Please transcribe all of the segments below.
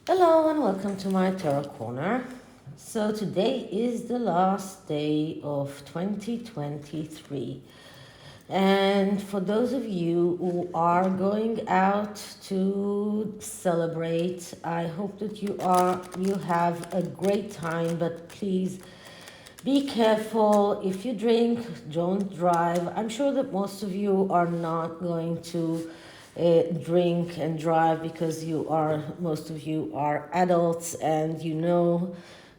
Hello and welcome to my tarot corner. So today is the last day of 2023. And for those of you who are going out to celebrate, I hope that you have a great time, but please be careful. If you drink, don't drive. I'm sure that most of you are not going to drink and drive because most of you are adults and you know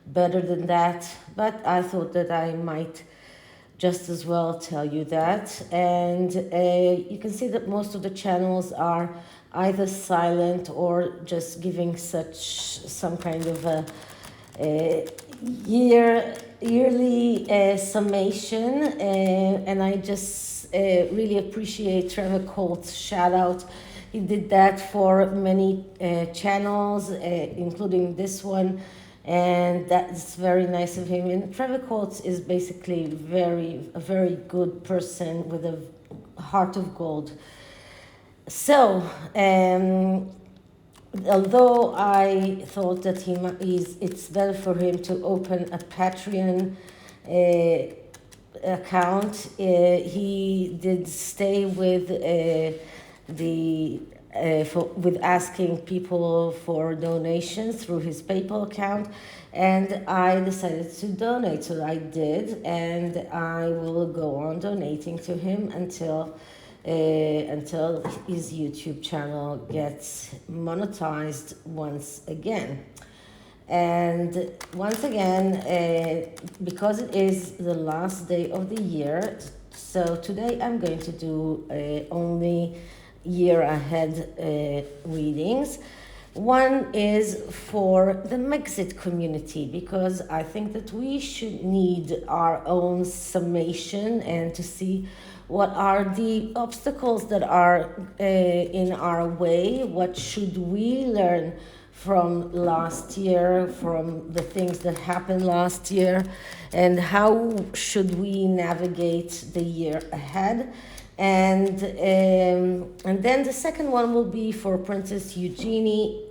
better than that. But I thought that I might just as well tell you that. And you can see that most of the channels are either silent or just giving some kind of a yearly summation, and I just really appreciate Trevor Colt's shout out. He did that for many channels, including this one, and that's very nice of him. And Trevor Coates is basically a very good person with a heart of gold. So, although I thought that it's better for him to open a Patreon account, he did stay with with asking people for donations through his PayPal account, and I decided to donate. So I did, and I will go on donating to him until his YouTube channel gets monetized once again. And once again, because it is the last day of the year, so today I'm going to do only year ahead readings. One is for the Megxit community, because I think that we should need our own summation and to see what are the obstacles that are in our way, what should we learn from last year, from the things that happened last year, and how should we navigate the year ahead. And then the second one will be for Princess Eugenie.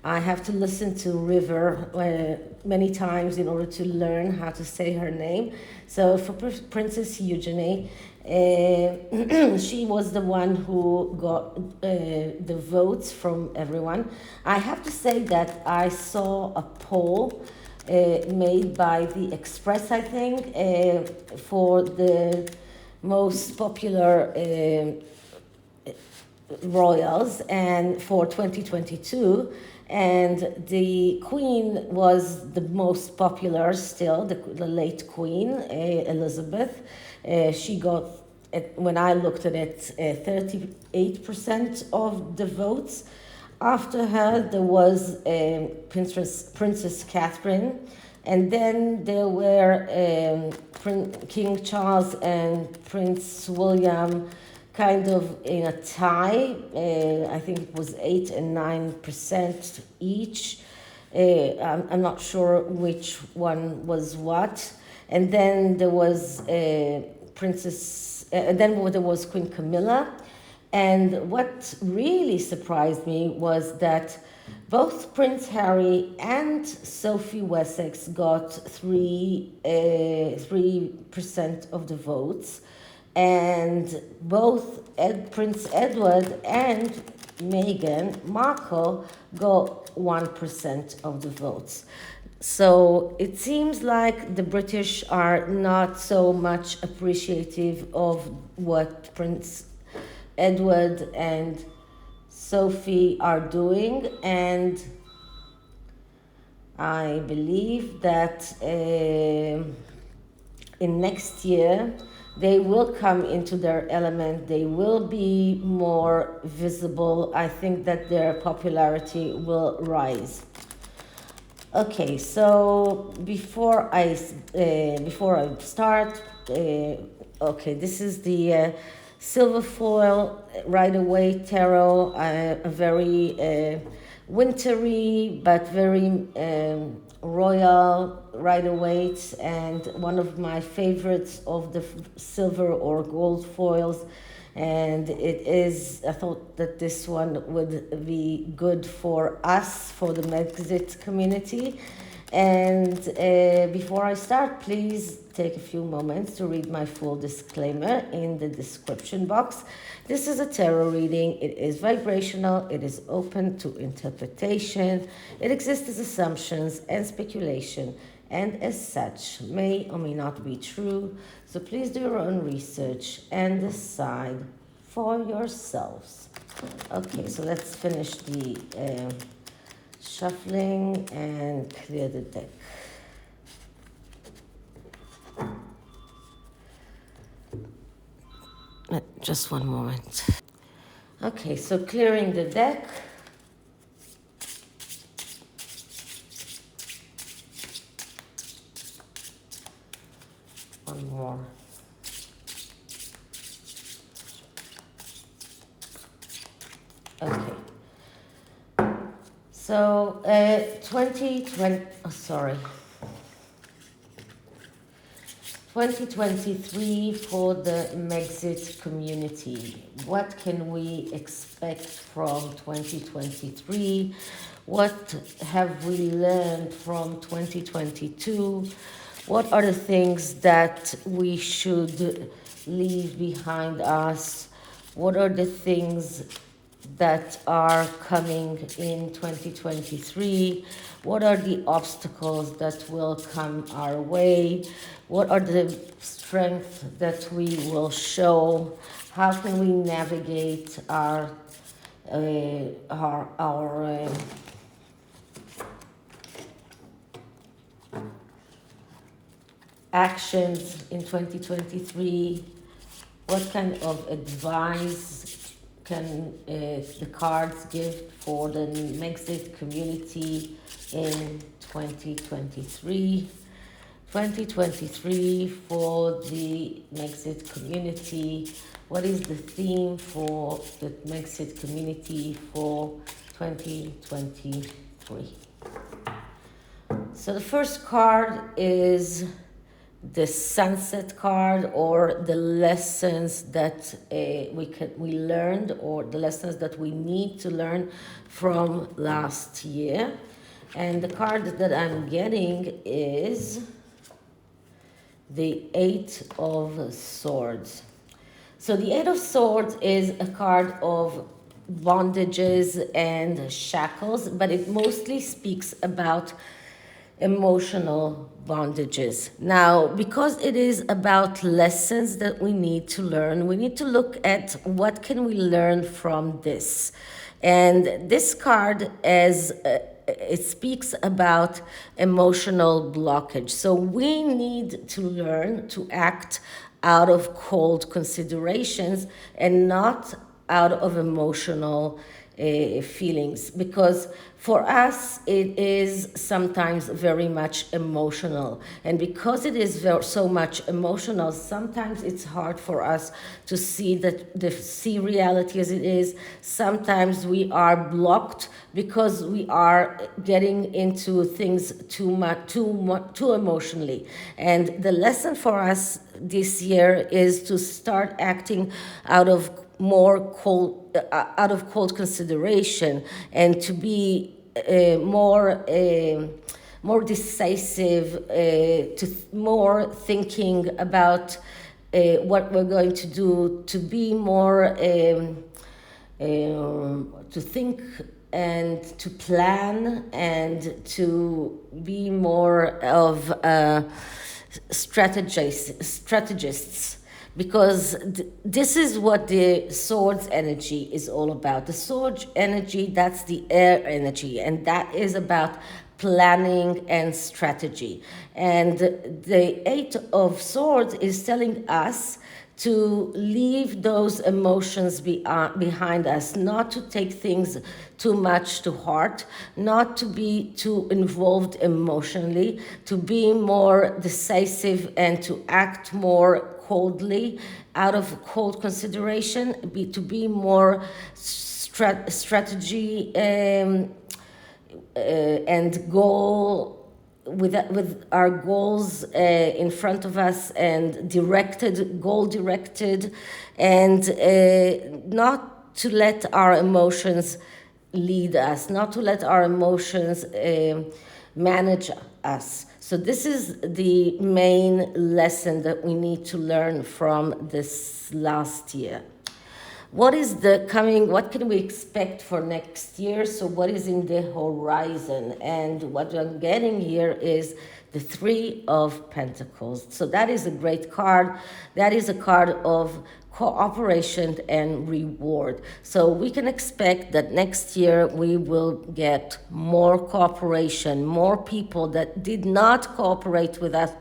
I have to listen to River many times in order to learn how to say her name. So for Princess Eugenie, she was the one who got the votes from everyone. I have to say that I saw a poll made by the Express, I think, for the most popular royals and for 2022, and the queen was the most popular still, the late queen Elizabeth. She got, when I looked at it, 38% of the votes. After her there was Princess Catherine, and then there were King Charles and Prince William, kind of in a tie. I think it was 8 and 9% each. I'm not sure which one was what. And then there was and then there was Queen Camilla. And what really surprised me was that both Prince Harry and Sophie Wessex got 3% of the votes, and both Prince Edward and Meghan Markle got 1% of the votes. So it seems like the British are not so much appreciative of what Prince Edward and Sophie are doing, and I believe that in next year they will come into their element, they will be more visible. I think that their popularity will rise. Okay, so before I start, okay, this is the Silver Foil Rider-Waite Tarot, a very wintry but very royal Rider-Waite, and one of my favorites of the silver or gold foils And I thought that this one would be good for us, for the Megxit community. And before I start, please take a few moments to read my full disclaimer in the description box. This is a tarot reading. It is vibrational. It is open to interpretation. It exists as assumptions and speculation, and as such may or may not be true. So please do your own research and decide for yourselves. Okay, so let's finish the shuffling and clear the deck. Just one moment. Okay, so clearing the deck. One more. Okay. So 2023 for the Megxit community. What can we expect from 2023? What have we learned from 2022? What are the things that we should leave behind us? What are the things that are coming in 2023? What are the obstacles that will come our way? What are the strengths that we will show? How can we navigate our actions in 2023? What kind of advice can the cards give for the Megxit community in 2023? 2023 for the Megxit community. What is the theme for the Megxit community for 2023? So the first card is the sunset card, or the lessons that we learned, or the lessons that we need to learn from last year. And the card that I'm getting is the Eight of Swords. So the Eight of Swords is a card of bondages and shackles, but it mostly speaks about emotional bondages. Now, because it is about lessons that we need to learn, we need to look at what can we learn from this. And this card, as it speaks about emotional blockage. So we need to learn to act out of cold considerations and not out of emotional feelings, because for us it is sometimes very much emotional, and because it is so much emotional, sometimes it's hard for us to see reality as it is. Sometimes we are blocked because we are getting into things too emotionally. And the lesson for us this year is to start acting out of cold consideration, and to be more decisive, more thinking about what we're going to do, to be more to think and to plan, and to be more of strategists. Because this is what the swords energy is all about. The sword energy, that's the air energy, and that is about planning and strategy. And the Eight of Swords is telling us to leave those emotions behind us, not to take things too much to heart, not to be too involved emotionally, to be more decisive and to act more coldly, out of cold consideration, to be more strategy and goal with our goals in front of us and goal directed, and not to let our emotions lead us, not to let our emotions manage us. So this is the main lesson that we need to learn from this last year. What can we expect for next year? So what is in the horizon? And what I'm getting here is the Three of Pentacles. So that is a great card. That is a card of cooperation and reward. So we can expect that next year we will get more cooperation, more people that did not cooperate with us,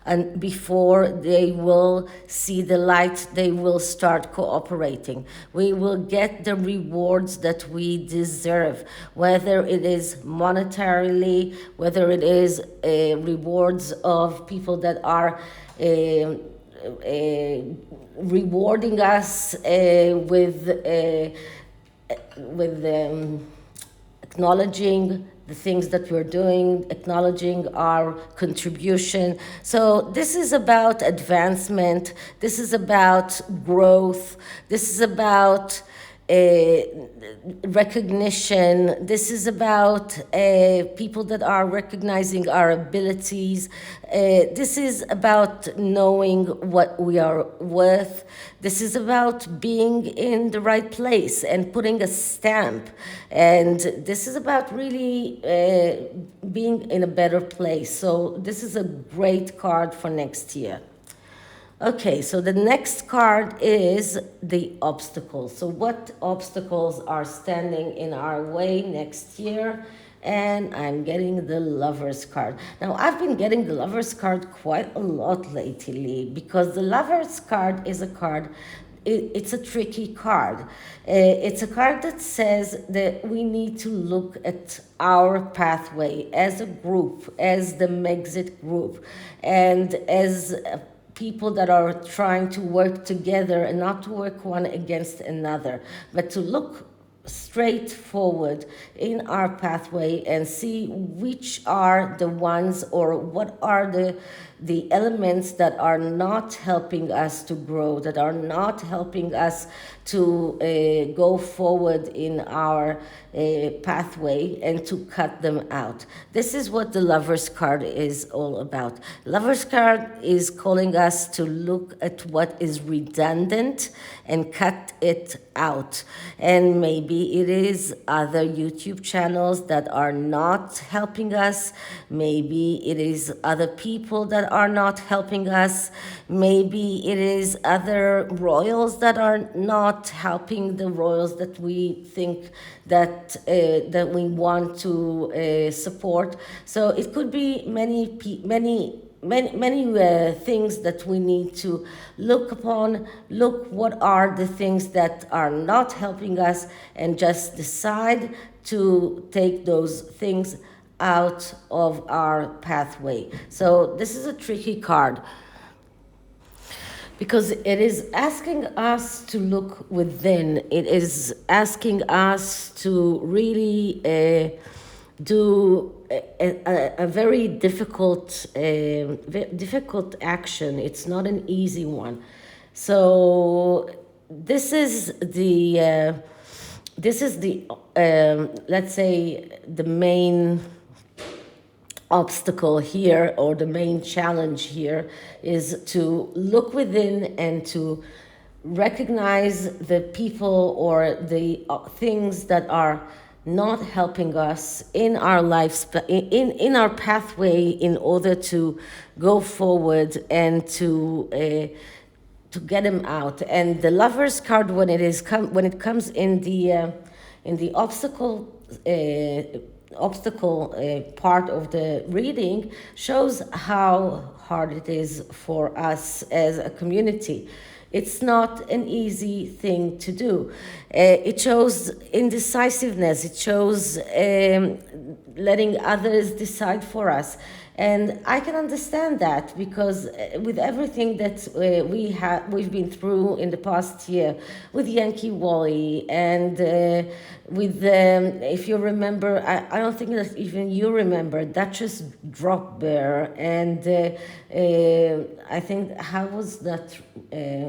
and before they will see the light, they will start cooperating. We will get the rewards that we deserve, whether it is monetarily, whether it is rewards of people that are rewarding us with acknowledging the things that we're doing, acknowledging our contribution. So this is about advancement. This is about growth. This is about recognition. This is about people that are recognizing our abilities. This is about knowing what we are worth. This is about being in the right place and putting a stamp. And this is about really being in a better place. So this is a great card for next year. Okay, so the next card is the obstacles. So what obstacles are standing in our way next year? And I'm getting the Lovers card. Now, I've been getting the Lovers card quite a lot lately because the Lovers card is a card, it's a tricky card. It's a card that says that we need to look at our pathway as a group, as the Megxit group, and as people that are trying to work together and not to work one against another, but to look straight forward in our pathway and see which are the ones or what are the elements that are not helping us to grow, that are not helping us to go forward in our pathway, and to cut them out. This is what the Lovers card is all about. Lovers card is calling us to look at what is redundant and cut it out. And maybe it is other YouTube channels that are not helping us. Maybe it is other people that are not helping us. Maybe it is other royals that are not helping the royals that we think that we want to support. So it could be many things that we need to look upon, look what are the things that are not helping us, and just decide to take those things out of our pathway. So this is a tricky card because it is asking us to look within. It is asking us to really do a very difficult action. It's not an easy one. So this is the let's say the main obstacle here, or the main challenge here, is to look within and to recognize the people or the things that are not helping us in our lives, in our pathway, in order to go forward and to get them out. And the Lovers card, when it comes in the obstacle part of the reading, shows how hard it is for us as a community. It's not an easy thing to do. It shows indecisiveness. It shows letting others decide for us. And I can understand that, because with everything that we've been through in the past year, with Yankee Wally, and with if you remember, I don't think that even you remember, Duchess Drop Bear, and I think, how was that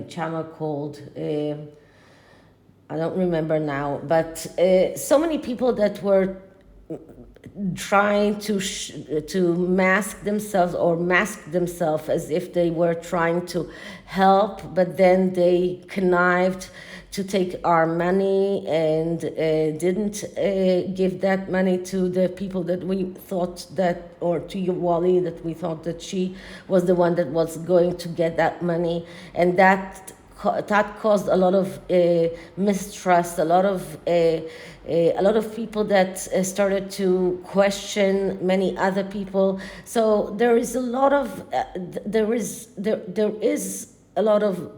channel called? I don't remember now, but so many people that were trying to mask themselves as if they were trying to help, but then they connived to take our money and didn't give that money to the people that we thought that, or to your Wally, that we thought that she was the one that was going to get that money, and that caused a lot of mistrust, a lot of people that started to question many other people. So there is a lot of there is a lot of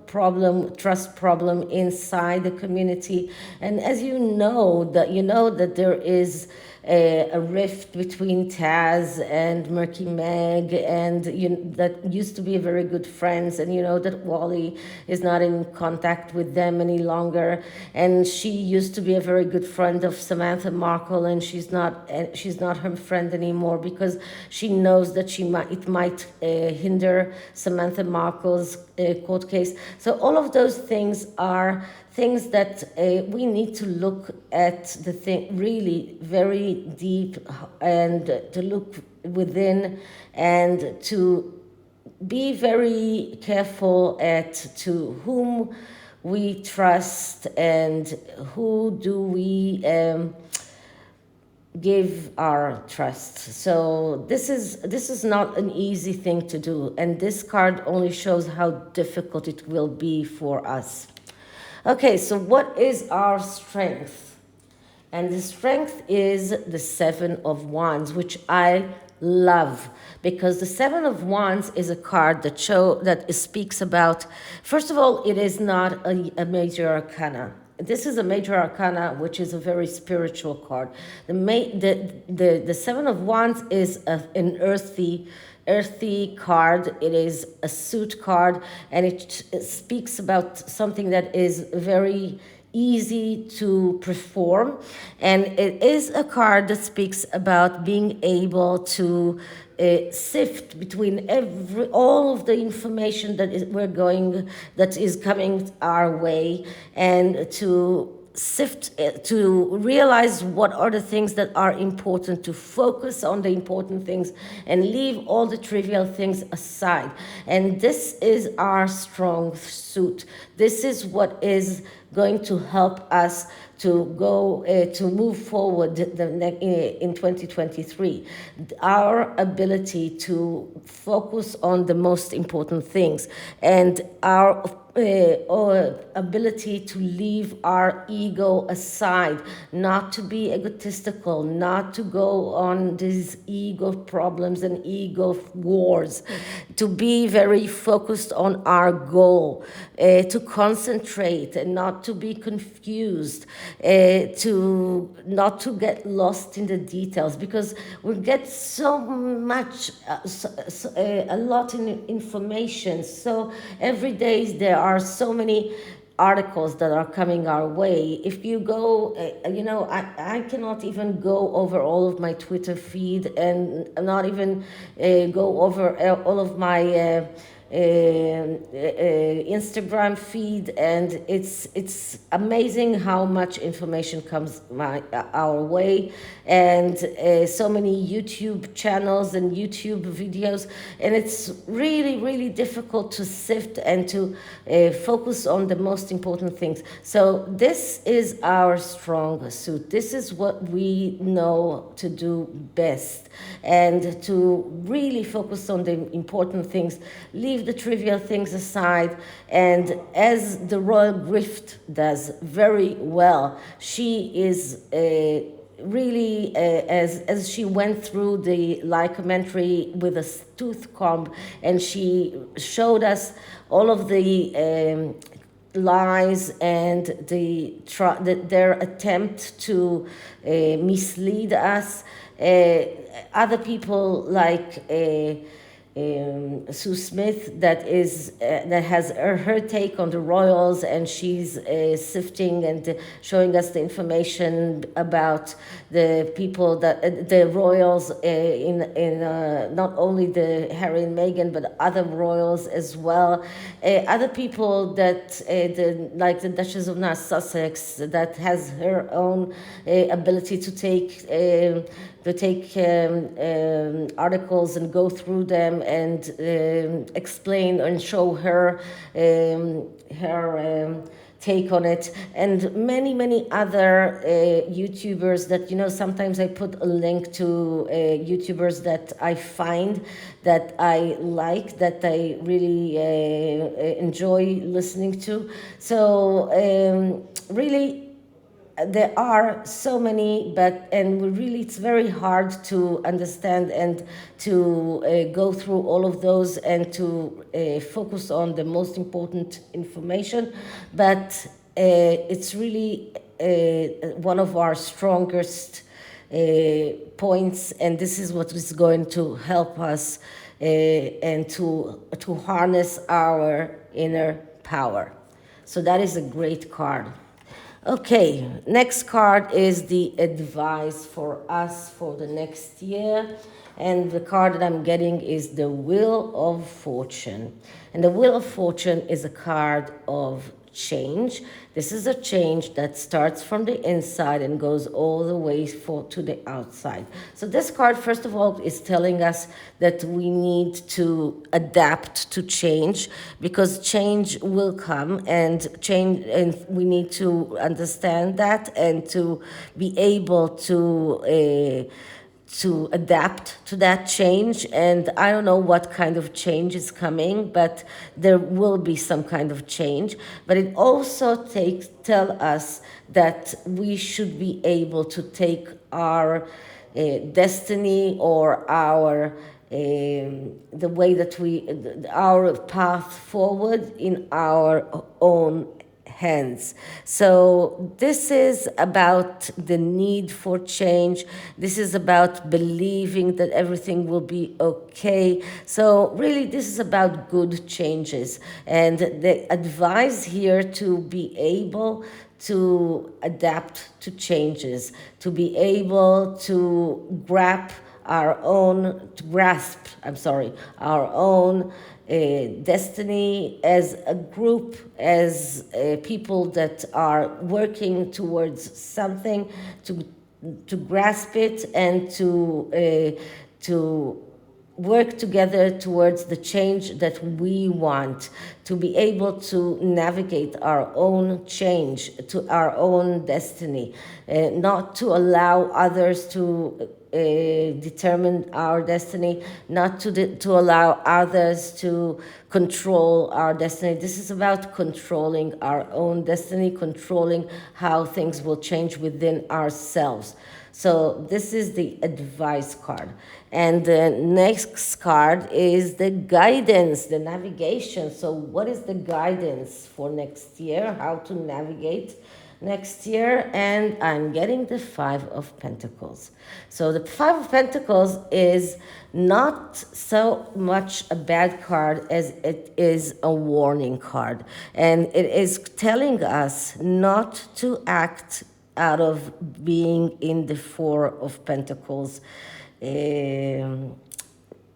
trust problem inside the community. And as you know that there is a rift between Taz and Murky Meg, and that used to be very good friends, and that Wally is not in contact with them any longer, and she used to be a very good friend of Samantha Markle, and she's not her friend anymore, because she knows that it might hinder Samantha Markle's court case. So all of those things are things that we need to look at the thing really very deep, and to look within, and to be very careful to whom we trust, and who do we give our trust. So this is not an easy thing to do, and this card only shows how difficult it will be for us. Okay, so what is our strength? And the strength is the Seven of Wands, which I love, because the Seven of Wands is a card that speaks about, first of all, it is not a major arcana. This is a major arcana, which is a very spiritual card. The Seven of Wands is an earthy card. It is a suit card, and it speaks about something that is very easy to perform, and it is a card that speaks about being able to sift between all of the information that is coming our way, and to sift, to realize what are the things that are important, to focus on the important things and leave all the trivial things aside. And this is our strong suit. This is what is going to help us to go to move forward in 2023. Our ability to focus on the most important things, and our ability to leave our ego aside, not to be egotistical, not to go on these ego problems and ego wars, to be very focused on our goal, to concentrate and not to be confused, to not to get lost in the details, because we get so much, a lot in information. So every day there are so many articles that are coming our way. If you go, I cannot even go over all of my Twitter feed, and not even go over all of my Instagram feed, and it's amazing how much information comes our way, and so many YouTube channels and YouTube videos, and it's really difficult to sift and to focus on the most important things. So this is our strong suit. This is what we know to do best, and to really focus on the important things, leave the trivial things aside. And as the Royal Grift does very well, she is really, as she went through the live commentary with a tooth comb, and she showed us all of the lies and their attempt to mislead us. Other people like Sue Smith that has her take on the royals, and she's sifting and showing us the information about the people that the royals in not only the Harry and Meghan but other royals as well. Other people that like the Duchess of Sussex that has her own ability to take articles and go through them and explain and show her take on it, and many other YouTubers that, sometimes I put a link to YouTubers that I find that I like, that I really enjoy listening to. So really, there are so many, it's very hard to understand and to go through all of those and to focus on the most important information. But it's really one of our strongest points, and this is what is going to help us and to harness our inner power. So that is a great card. Okay, next card is the advice for us for the next year. And the card that I'm getting is the Wheel of Fortune. And the Wheel of Fortune is a card of change. This is a change that starts from the inside and goes all the way to the outside. So this card, first of all, is telling us that we need to adapt to change, because change will come, and we need to understand that and to be able to adapt to that change. And I don't know what kind of change is coming, but there will be some kind of change. But it also tell us that we should be able to take our destiny, or our the way that our path forward in our own hands. So this is about the need for change. This is about believing that everything will be okay. So really, this is about good changes. And the advice here to be able to adapt to changes, to be able to grasp our own destiny as a group, as people that are working towards something, to grasp it and to work together towards the change that we want, to be able to navigate our own change, to our own destiny, not to allow others to determine our destiny, not to allow others to control our destiny. This is about controlling our own destiny, controlling how things will change within ourselves. So this is the advice card. And the next card is the guidance, the navigation. So what is the guidance for next year? How to navigate next year? And I'm getting the Five of Pentacles. So the Five of Pentacles is not so much a bad card as it is a warning card. And it is telling us not to act out of being in the Four of Pentacles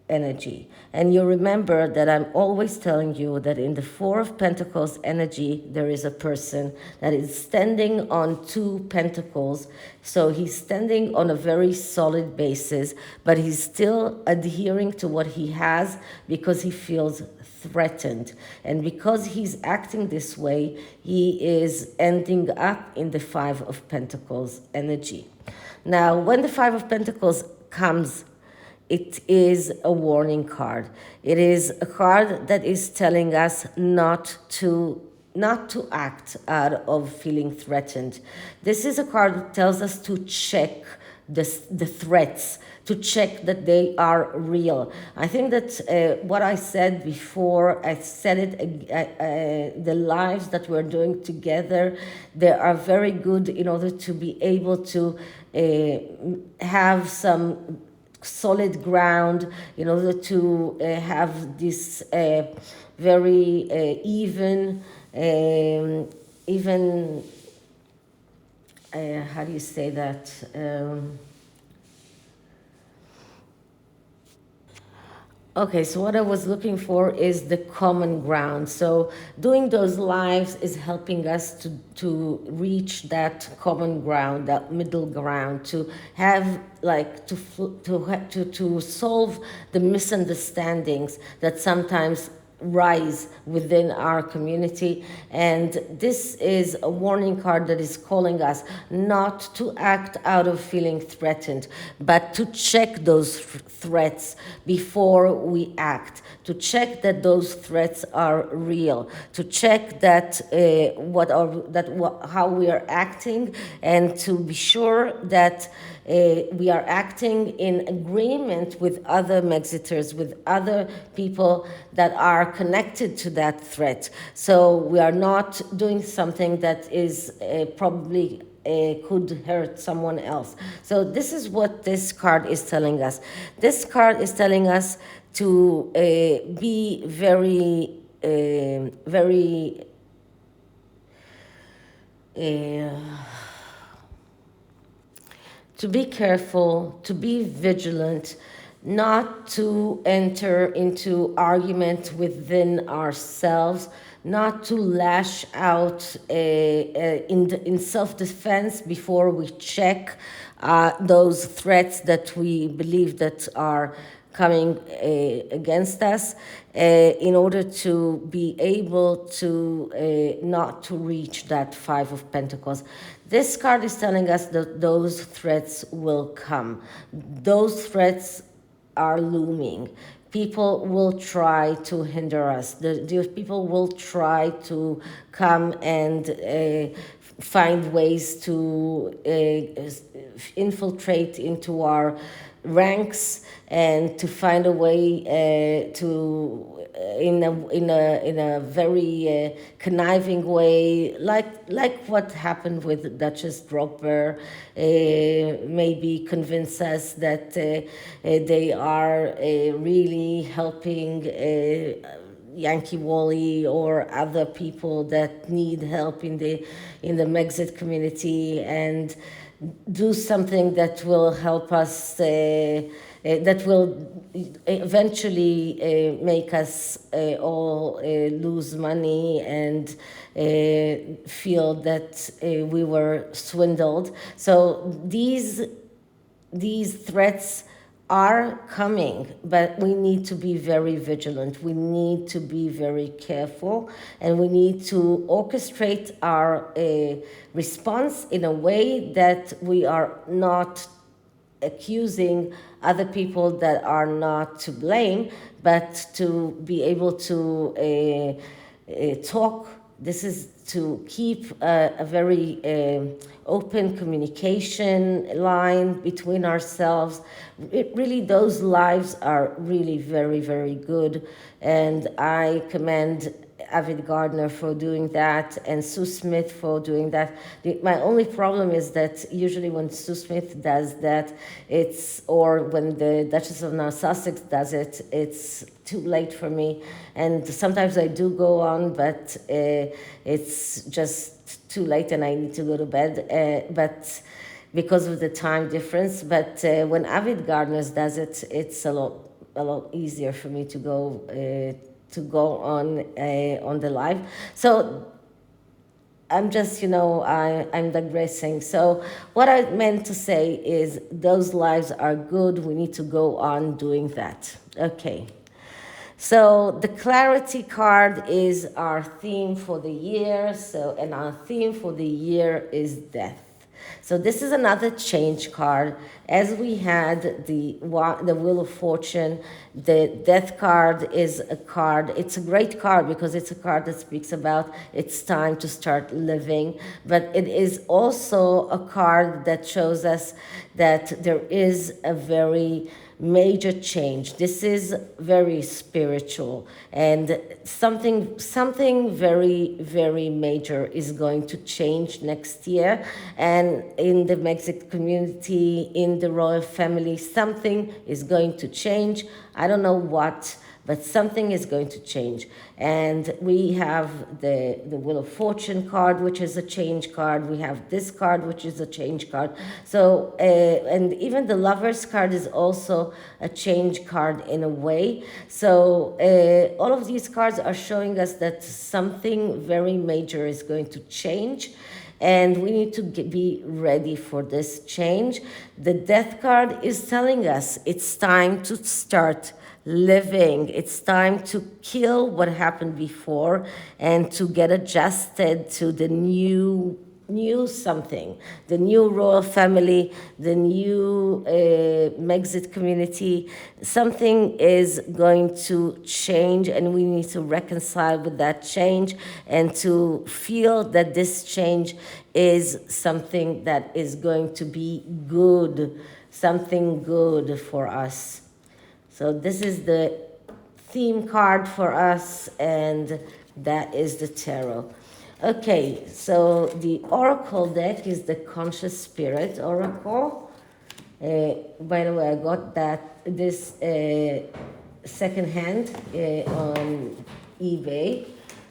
energy. And you remember that I'm always telling you that in the Four of Pentacles energy, there is a person that is standing on two pentacles. So he's standing on a very solid basis, but he's still adhering to what he has because he feels threatened. And because he's acting this way, he is ending up in the Five of Pentacles energy. Now, when the Five of Pentacles comes, it is a warning card. It is a card that is telling us not to act out of feeling threatened. This is a card that tells us to check the threats, to check that they are real. I think that what I said before, I said it, the lives that we're doing together, they are very good in order to be able to have some solid ground, in order to have this very even, how do you say that? Okay, so what I was looking for is the common ground. So doing those lives is helping us to reach that common ground, that middle ground, to have like to solve the misunderstandings that sometimes rise within our community. And this is a warning card that is calling us not to act out of feeling threatened, but to check those threats before we act, to check that those threats are real, to check that how we are acting, and to be sure that we are acting in agreement with other Megxiters, with other people that are connected to that threat. So we are not doing something that is probably could hurt someone else. So this is what this card is telling us. This card is telling us to be very, very to be careful, to be vigilant, not to enter into argument within ourselves, not to lash out in self-defense before we check those threats that we believe that are coming against us, in order to be able to not to reach that Five of Pentacles. This card is telling us that those threats will come. Those threats are looming. People will try to hinder us. The people will try to come and find ways to infiltrate into our ranks, and to find a way to in a very conniving way, like what happened with Duchess Dropper, maybe convince us that they are really helping Yankee Wally or other people that need help in the Megxit community, and do something that will help us, that will eventually make us all lose money and feel that we were swindled. So these threats are coming, but we need to be very vigilant. We need to be very careful, and we need to orchestrate our response in a way that we are not accusing other people that are not to blame, but to be able to talk. This is to keep a very open communication line between ourselves. Really, those lives are really very, very good. And I commend Avid Gardner for doing that, and Sue Smith for doing that. My only problem is that usually when Sue Smith does that, or when the Duchess of Sussex does it, it's too late for me. And sometimes I do go on, but it's just too late and I need to go to bed. But because of the time difference. But when Avid Gardner does it, it's a lot easier for me to go on the live. So I'm just, I'm digressing. So what I meant to say is those lives are good. We need to go on doing that. Okay. So the clarity card is our theme for the year. And our theme for the year is death. So this is another change card. As we had the Wheel of Fortune, the Death card is a card. It's a great card because it's a card that speaks about it's time to start living. But it is also a card that shows us that there is a very major change. This is very spiritual, and something very, very major is going to change next year. And in the Megxit community, in the royal family, something is going to change. I don't know what, but something is going to change. And we have the Wheel of Fortune card, which is a change card. We have this card, which is a change card. So, and even the Lovers card is also a change card in a way. So all of these cards are showing us that something very major is going to change. And we need to be ready for this change. The Death card is telling us it's time to start living. It's time to kill what happened before and to get adjusted to the new something, the new royal family, the new Megxit community. Something is going to change, and we need to reconcile with that change and to feel that this change is something that is going to be good, something good for us. So this is the theme card for us, and that is the tarot. Okay, so the oracle deck is the Conscious Spirit Oracle. By the way, I got this secondhand on eBay,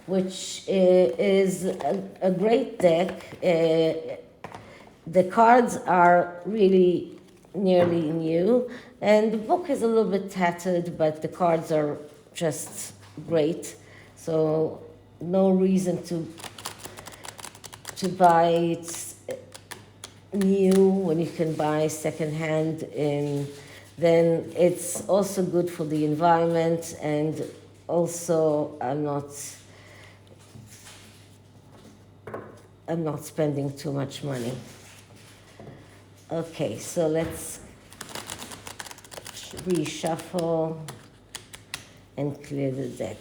which is a great deck. The cards are really nearly new, and the book is a little bit tattered, but the cards are just great. So no reason to buy it new when you can buy secondhand. And then it's also good for the environment, and also I'm not spending too much money. Okay, so let's reshuffle and clear the deck.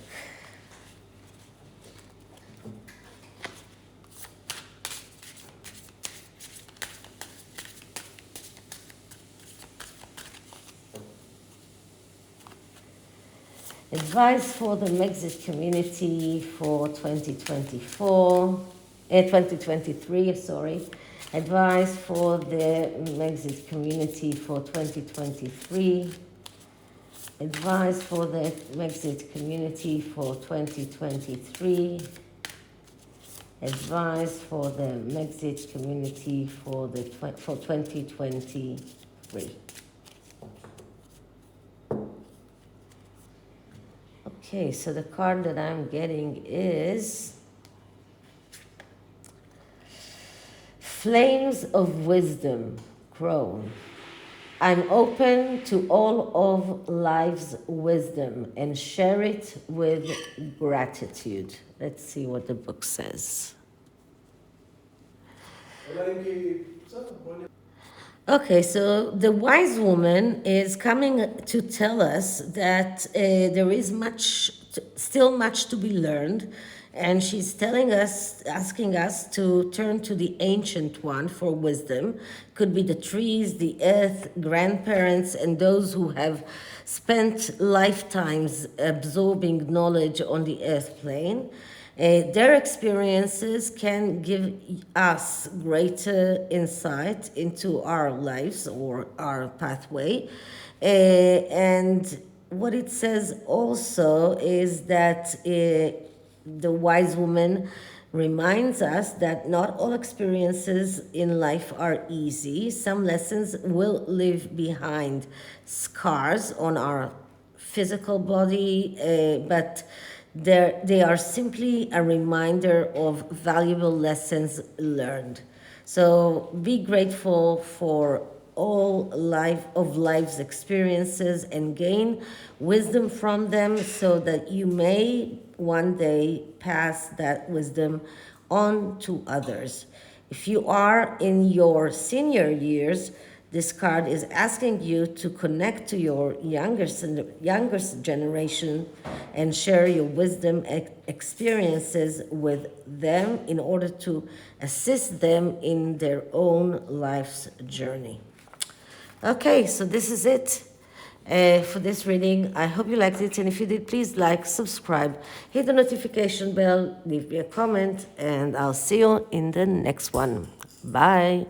Advice for the Megxit community for 2023, sorry. Advice for the Megxit community for 2023. Advice for the Megxit community for 2023. Advice for the Megxit community for 2023. Okay, so the card that I'm getting is Flames of Wisdom, Crone. I'm open to all of life's wisdom and share it with gratitude. Let's see what the book says. Okay, so the wise woman is coming to tell us that there is still much to be learned, and she's asking us to turn to the ancient one for wisdom. Could be the trees, the earth, grandparents, and those who have spent lifetimes absorbing knowledge on the earth plane. Their experiences can give us greater insight into our lives or our pathway. And what it says also is that the wise woman reminds us that not all experiences in life are easy. Some lessons will leave behind scars on our physical body, but they are simply a reminder of valuable lessons learned. So be grateful for all life's experiences and gain wisdom from them so that you may one day pass that wisdom on to others. If you are in your senior years, this card is asking you to connect to your younger generation and share your wisdom experiences with them in order to assist them in their own life's journey. Okay, so this is it for this reading. I hope you liked it, and if you did, please like, subscribe, hit the notification bell, leave me a comment, and I'll see you in the next one. Bye.